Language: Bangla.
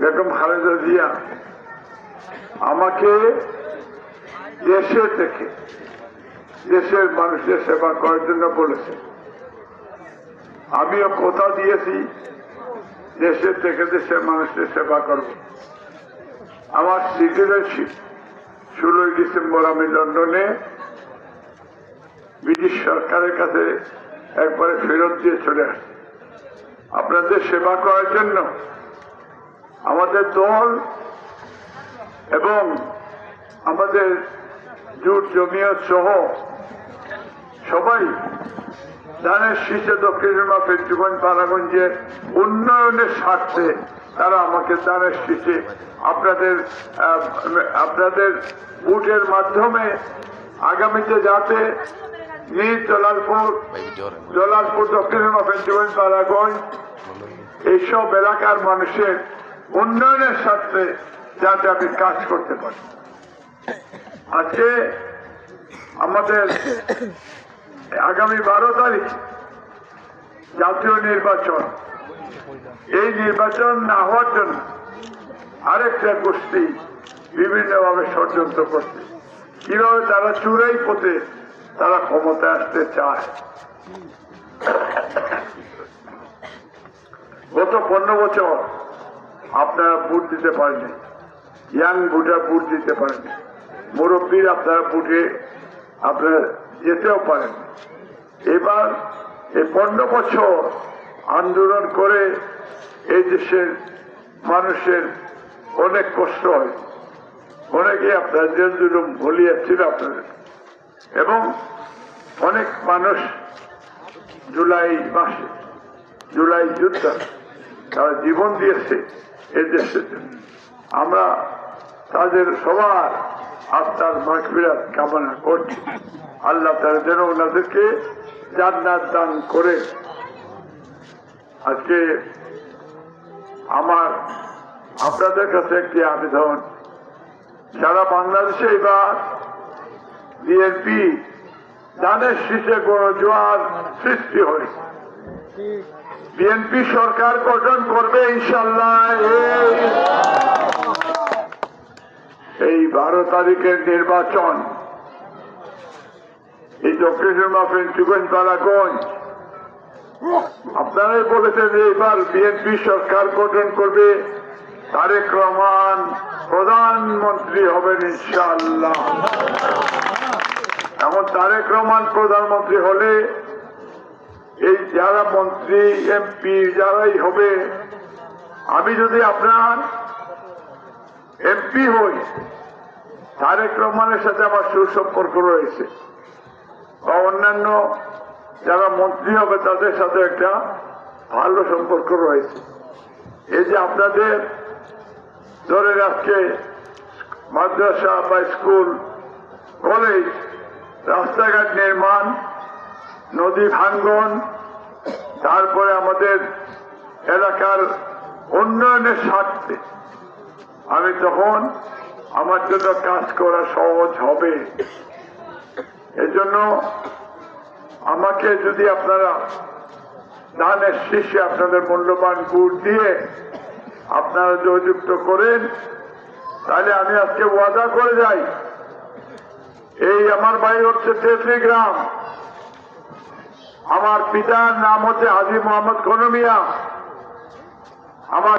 বেগম খালেদা জিয়া আমাকে দেশে থেকে দেশের মানুষের সেবা করার জন্য বলেছে। আমিও কথা দিয়েছি দেশে থেকে দেশের মানুষের সেবা করব। আমার সিটিজেনশিপ 16 ডিসেম্বর আমি লন্ডনে ব্রিটিশ সরকারের কাছে একবারে ফেরত দিয়ে চলে আসছি আপনাদের সেবা করার জন্য। আমাদের দল এবং আমাদের জোট জমিয়ত সহ সবাই ধানের শীষে দক্ষিণ পেন্টুগঞ্জ পাড়াগঞ্জের উন্নয়নের স্বার্থে তারা আমাকে ধানের শীষে আপনাদের ভোটের মাধ্যমে আগামীতে যাতে নিজ জলালপুর দক্ষিণ পেন্টুগঞ্জ পাড়াগঞ্জ এইসব এলাকার মানুষের উন্নয়নের স্বার্থে যাতে আমি কাজ করতে পারি। আজকে আমাদের আগামী 12 তারিখ জাতীয় নির্বাচন। এই নির্বাচন না হওয়ার জন্য আরেকটা গোষ্ঠী বিভিন্নভাবে ষড়যন্ত্র করছে, কিভাবে তারা চূড়াই পথে তারা ক্ষমতায় আসতে চায়। গত 15 বছর আপনারা ভোট দিতে পারেননি, ইয়াং ভোটার ভোট দিতে পারেননি, মুরব্বীর আপনারা ভোটে আপনারা যেতেও পারেন। এবার এই 15 বছর আন্দোলন করে এই দেশের মানুষের অনেক কষ্ট হয়, অনেকে আপনার জেল জুলুম ভুলিয়েছিল আপনাদের, এবং অনেক মানুষ জুলাই মাসে জুলাই যুদ্ধ তারা জীবন দিয়েছে এই দেশের জন্য। আমরা তাদের সবার আত্মার মাগফিরাত কামনা করছি। আল্লাহ তাআলা যেন ওনাদেরকে জান্নাত দান করে। আজকে আমার আপনাদের কাছে একটি আবেদন, সারা বাংলাদেশে এবার বিএনপি ধানের শীষে গণজোয়ার সৃষ্টি হয়েছে। বিএনপি সরকার গঠন করবে ইনশাআল্লাহ। এই 12 তারিখের নির্বাচন এই দক্ষিণ পেন্টুগঞ্জ পাড়াগঞ্জ আপনারাই বলেছেন যে এবার বিএনপি সরকার গঠন করবে, তারেক রহমান প্রধানমন্ত্রী হবেন ইনশাআল্লাহ। এখন তারেক রহমান প্রধানমন্ত্রী হলে এই যারা মন্ত্রী এমপি যারাই হবে, আমি যদি আপনার এমপি হই, তারেক রহমানের সাথে আমার সুসম্পর্ক রয়েছে, বা অন্যান্য যারা মন্ত্রী হবে তাদের সাথে একটা ভালো সম্পর্ক রয়েছে। এই যে আপনাদের ধরেন আজকে মাদ্রাসা বা স্কুল কলেজ রাস্তাঘাট নির্মাণ, নদী ভাঙ্গন, তারপরে আমাদের এলাকার উন্নয়নের স্বার্থে আমি তখন আমার জন্য কাজ করা সহজ হবে। এজন্য আমাকে যদি আপনারা ধানের শীষে আপনাদের মূল্যবান ভোট দিয়ে আপনারা জয়যুক্ত করেন, তাহলে আমি আজকে ওয়াদা করে যাই, এই আমার বাড়ি হচ্ছে তেতলি গ্রাম, আমার পিতার নাম হচ্ছে হাজী মোহাম্মদ গনমিয়া, আমার